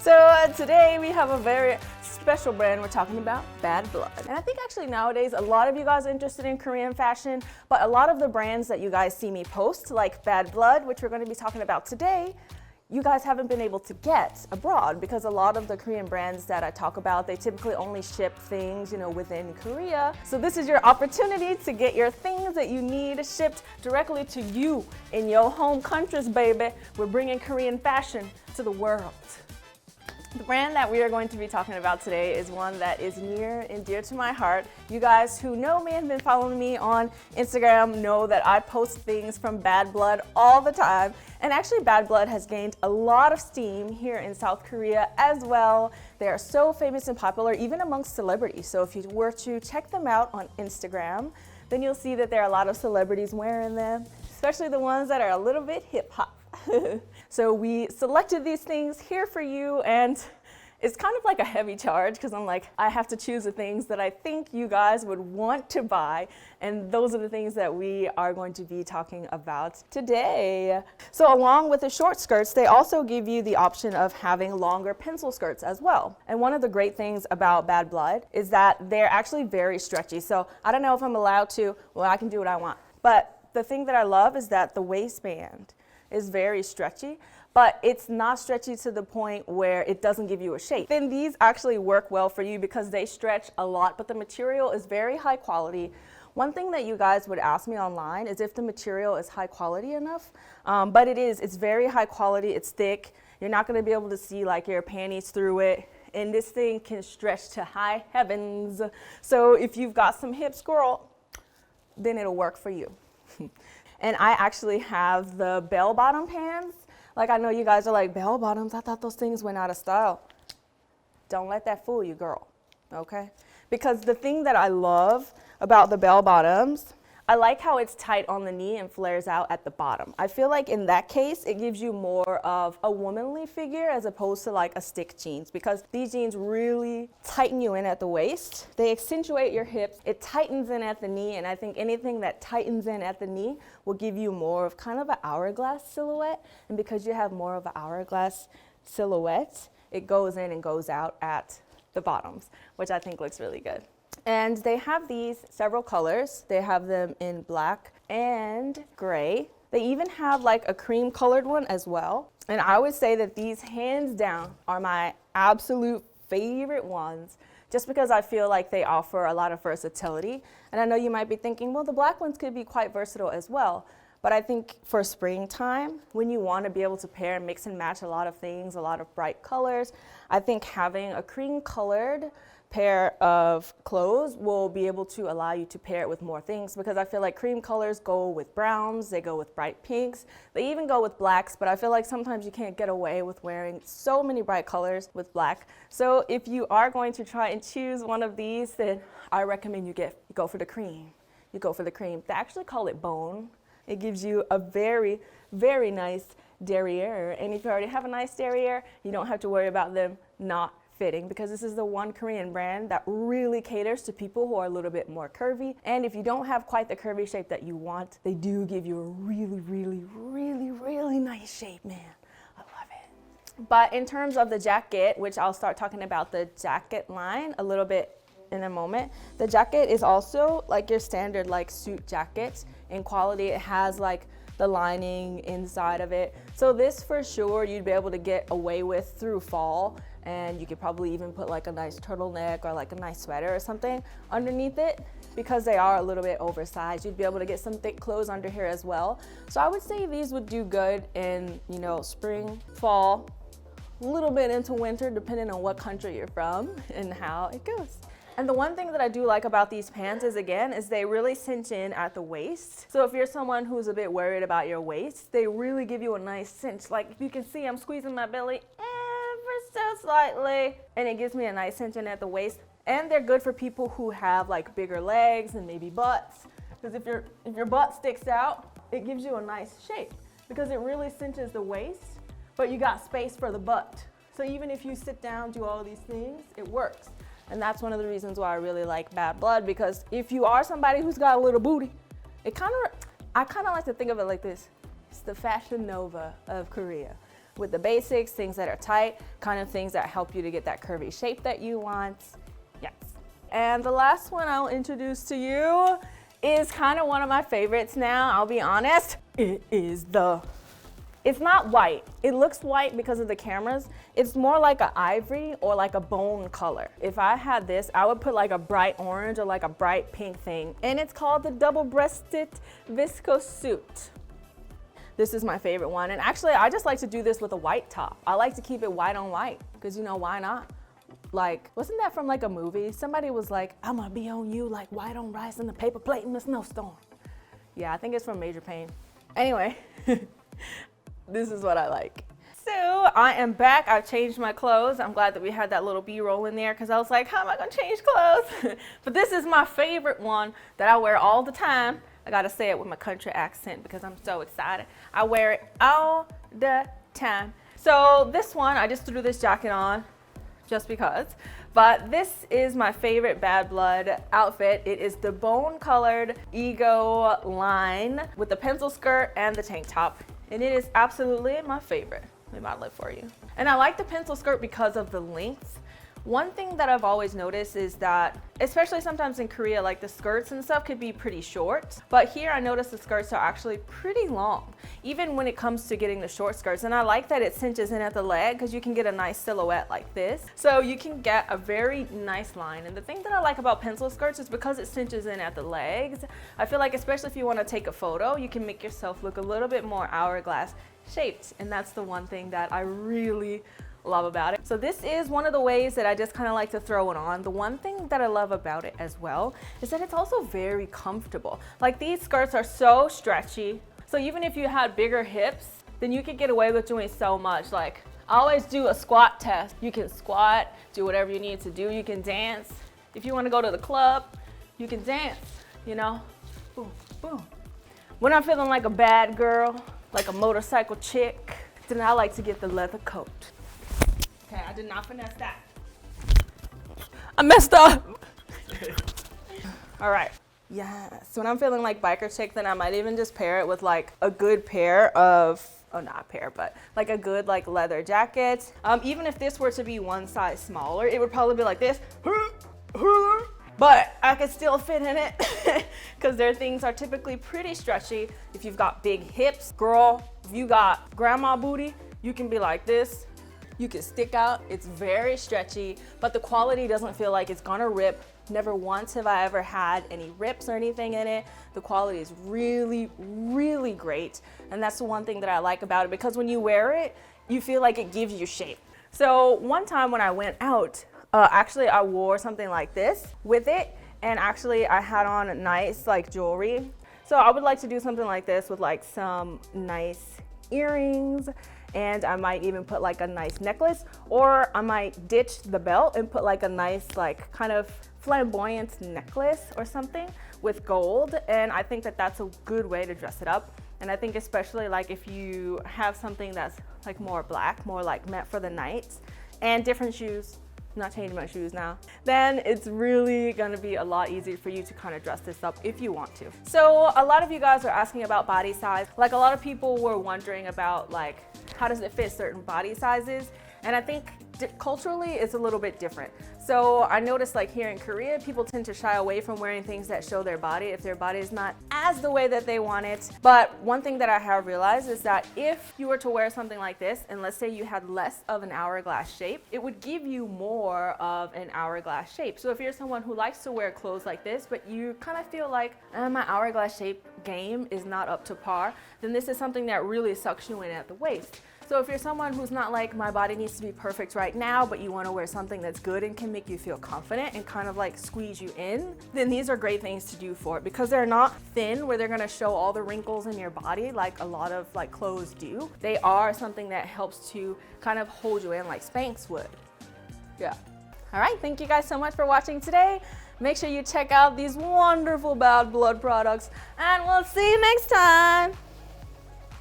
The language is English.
So today we have a very special brand. We're talking about Bad Blood. And I think actually nowadays a lot of you guys are interested in Korean fashion, but a lot of the brands that you guys see me post, like Bad Blood, which we're going to be talking about today, you guys haven't been able to get abroad because a lot of the Korean brands that I talk about, they typically only ship things, within Korea. So this is your opportunity to get your things that you need shipped directly to you in your home countries, baby. We're bringing Korean fashion to the world. The brand that we are going to be talking about today is one that is near and dear to my heart. You guys who know me and have been following me on Instagram know that I post things from Bad Blood all the time. And actually Bad Blood has gained a lot of steam here in South Korea as well. They are so famous and popular even amongst celebrities. So if you were to check them out on Instagram, then you'll see that there are a lot of celebrities wearing them, especially the ones that are a little bit hip hop. So we selected these things here for you, and it's kind of like a heavy charge because I'm like, I have to choose the things that I think you guys would want to buy, and those are the things that we are going to be talking about today. So along with the short skirts, they also give you the option of having longer pencil skirts as well. And one of the great things about Bad Blood is that they're actually very stretchy. So I don't know if I'm allowed to, well, I can do what I want. But the thing that I love is that the waistband is very stretchy, but it's not stretchy to the point where it doesn't give you a shape. Then these actually work well for you because they stretch a lot, but the material is very high quality. One thing that you guys would ask me online is if the material is high quality enough, but it is. It's very high quality, it's thick. You're not gonna be able to see like your panties through it. And this thing can stretch to high heavens. So if you've got some hips, girl, then it'll work for you. And I actually have the bell-bottom pants. Like, I know you guys are like, bell-bottoms? I thought those things went out of style. Don't let that fool you, girl, okay? Because the thing that I love about the bell-bottoms, I like how it's tight on the knee and flares out at the bottom. I feel like in that case, it gives you more of a womanly figure as opposed to like a stick jeans, because these jeans really tighten you in at the waist. They accentuate your hips. It tightens in at the knee, and I think anything that tightens in at the knee will give you more of kind of an hourglass silhouette. And because you have more of an hourglass silhouette, it goes in and goes out at the bottoms, which I think looks really good. And they have these several colors. They have them in black and gray. They even have like a cream colored one as well. And I would say that these hands down are my absolute favorite ones, just because I feel like they offer a lot of versatility. And I know you might be thinking, well, the black ones could be quite versatile as well. But I think for springtime, when you want to be able to pair and mix and match a lot of things, a lot of bright colors, I think having a cream colored pair of clothes will be able to allow you to pair it with more things, because I feel like cream colors go with browns, they go with bright pinks, they even go with blacks, but I feel like sometimes you can't get away with wearing so many bright colors with black. So if you are going to try and choose one of these, then I recommend you go for the cream. You go for the cream. They actually call it Bowen. It gives you a very, very nice derriere, and if you already have a nice derriere, you don't have to worry about them not fitting, because this is the one Korean brand that really caters to people who are a little bit more curvy. And if you don't have quite the curvy shape that you want, they do give you a really, really, really, really nice shape, man. I love it. But in terms of the jacket, which I'll start talking about the jacket line a little bit in a moment, the jacket is also like your standard like suit jacket in quality. It has like the lining inside of it. So this for sure you'd be able to get away with through fall, and you could probably even put like a nice turtleneck or like a nice sweater or something underneath it, because they are a little bit oversized. You'd be able to get some thick clothes under here as well. So I would say these would do good in, spring, fall, a little bit into winter, depending on what country you're from and how it goes. And the one thing that I do like about these pants is they really cinch in at the waist. So if you're someone who's a bit worried about your waist, they really give you a nice cinch. Like if you can see, I'm squeezing my belly ever so slightly, and it gives me a nice cinch in at the waist. And they're good for people who have like bigger legs and maybe butts. Because if your butt sticks out, it gives you a nice shape, because it really cinches the waist, but you got space for the butt. So even if you sit down, do all these things, it works. And that's one of the reasons why I really like Bad Blood, because if you are somebody who's got a little booty, I kind of like to think of it like this. It's the Fashion Nova of Korea. with the basics, things that are tight, kind of things that help you to get that curvy shape that you want. Yes. And the last one I'll introduce to you is kind of one of my favorites now, I'll be honest. It's not white. It looks white because of the cameras. It's more like an ivory or like a bone color. If I had this, I would put like a bright orange or like a bright pink thing. And it's called the double-breasted viscose suit. This is my favorite one. And actually, I just like to do this with a white top. I like to keep it white on white because, you know, why not? Like, wasn't that from like a movie? Somebody was like, I'm gonna be on you like white on rice in the paper plate in the snowstorm. Yeah, I think it's from Major Payne. Anyway. This is what I like. So I am back. I've changed my clothes. I'm glad that we had that little B-roll in there because I was like, how am I gonna change clothes? But this is my favorite one that I wear all the time. I gotta say it with my country accent because I'm so excited. I wear it all the time. So this one, I just threw this jacket on just because. But this is my favorite Bad Blood outfit. It is the bone-colored Ego line with the pencil skirt and the tank top. And it is absolutely my favorite. Let me model it for you. And I like the pencil skirt because of the length. One thing that I've always noticed is that, especially sometimes in Korea, like the skirts and stuff could be pretty short. But here I notice the skirts are actually pretty long, even when it comes to getting the short skirts. And I like that it cinches in at the leg because you can get a nice silhouette like this. So you can get a very nice line. And the thing that I like about pencil skirts is because it cinches in at the legs, I feel like especially if you want to take a photo, you can make yourself look a little bit more hourglass shaped. And that's the one thing that I really love about it. So this is one of the ways that I just kind of like to throw it on. The one thing that I love about it as well is that it's also very comfortable. Like these skirts are so stretchy. So even if you had bigger hips, then you could get away with doing so much. Like I always do a squat test. You can squat, do whatever you need to do. You can dance. If you want to go to the club, you can dance, you know? Boom, boom. When I'm feeling like a bad girl, like a motorcycle chick, then I like to get the leather coat. Okay, I did not finesse that. I messed up. All right. Yes. When I'm feeling like biker chick, then I might even just pair it with like a good pair of, oh, not a pair, but like a good like leather jacket. Even if this were to be one size smaller, it would probably be like this. But I could still fit in it because their things are typically pretty stretchy. If you've got big hips, girl, if you got grandma booty, you can be like this. You can stick out, it's very stretchy, but the quality doesn't feel like it's gonna rip. Never once have I ever had any rips or anything in it. The quality is really, really great. And that's the one thing that I like about it because when you wear it, you feel like it gives you shape. So one time when I went out, actually I wore something like this with it. And actually I had on nice like jewelry. So I would like to do something like this with like some nice earrings. And I might even put like a nice necklace, or I might ditch the belt and put like a nice like kind of flamboyant necklace or something with gold. And I think that that's a good way to dress it up. And I think especially like if you have something that's like more black, more like meant for the night, and different shoes, I'm not changing my shoes now, then it's really gonna be a lot easier for you to kind of dress this up if you want to. So a lot of you guys are asking about body size. Like a lot of people were wondering about like, how does it fit certain body sizes? And I think culturally it's a little bit different. So I noticed like here in Korea, people tend to shy away from wearing things that show their body if their body is not as the way that they want it. But one thing that I have realized is that if you were to wear something like this, and let's say you had less of an hourglass shape, it would give you more of an hourglass shape. So if you're someone who likes to wear clothes like this, but you kind of feel like my hourglass shape game is not up to par, then this is something that really sucks you in at the waist. So if you're someone who's not like, my body needs to be perfect right now, but you want to wear something that's good and can make you feel confident and kind of like squeeze you in, then these are great things to do for it because they're not thin where they're going to show all the wrinkles in your body like a lot of like clothes do. They are something that helps to kind of hold you in like Spanx would. Yeah. All right. Thank you guys so much for watching today. Make sure you check out these wonderful Bad Blood products and we'll see you next time.